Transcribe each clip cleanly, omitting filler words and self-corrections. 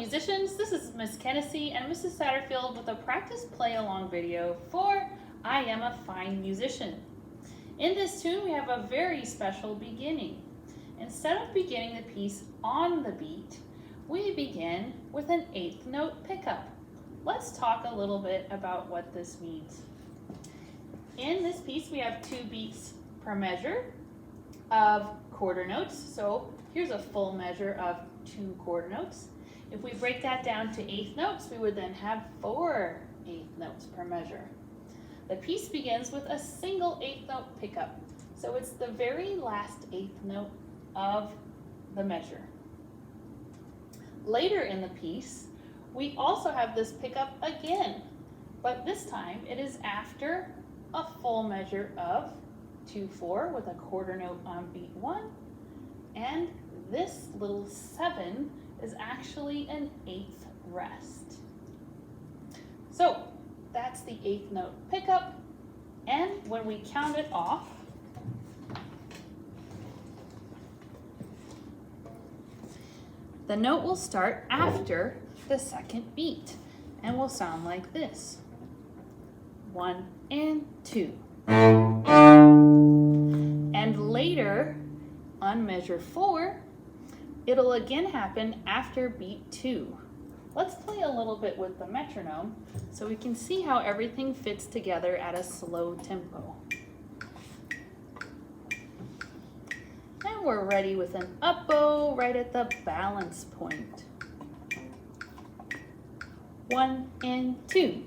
musicians? This is Miss Kennedy and Mrs. Satterfield with a practice play-along video for I Am a Fine Musician. In this tune, we have a very special beginning. Instead of beginning the piece on the beat, we begin with an 8th note pickup. Let's talk a little bit about what this means. In this piece, we have 2 beats per measure of quarter notes. So here's a full measure of 2 quarter notes. If we break that down to 8th notes, we would then have 4 8th notes per measure. The piece begins with a single 8th note pickup. So it's the very last 8th note of the measure. Later in the piece, we also have this pickup again, but this time it is after a full measure of 2/4 with a quarter note on beat 1, and this little 7 is actually an 8th rest. So that's the 8th note pickup, and when we count it off, the note will start after the 2nd beat and will sound like this. 1 and 2. And later on measure 4, it'll again happen after beat 2. Let's play a little bit with the metronome so we can see how everything fits together at a slow tempo. And we're ready with an up bow right at the balance point. 1 and 2.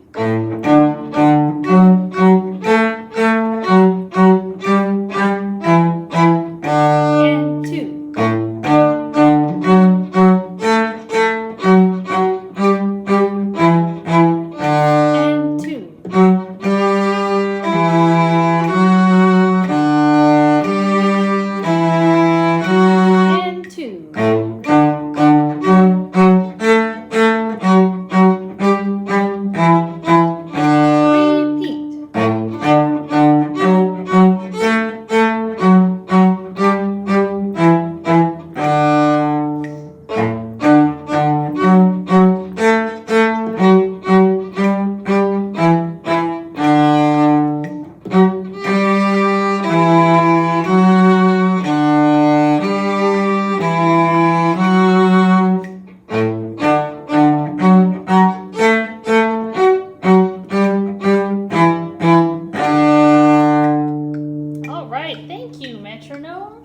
Thank you, metronome.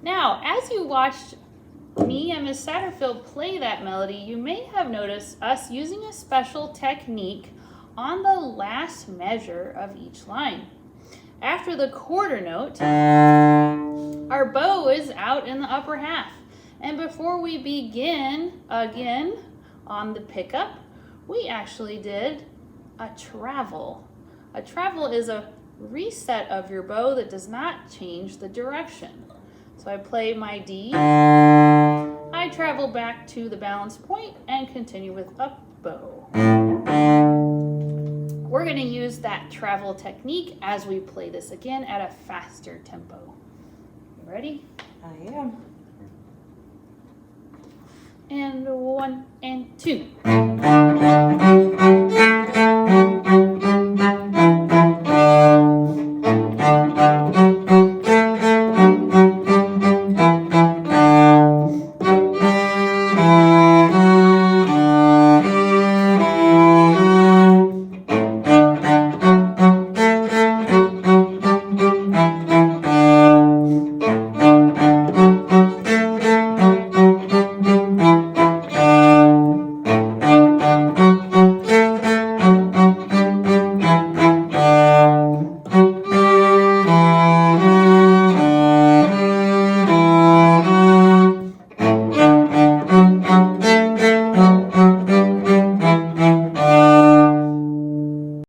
Now, as you watched me and Miss Satterfield play that melody, you may have noticed us using a special technique on the last measure of each line. After the quarter note, our bow is out in the upper half. And before we begin again on the pickup, we actually did a travel. A travel is a reset of your bow that does not change the direction. So I play my D, I travel back to the balance point and continue with up bow. We're going to use that travel technique as we play this again at a faster tempo. You ready? I am. And 1 and 2.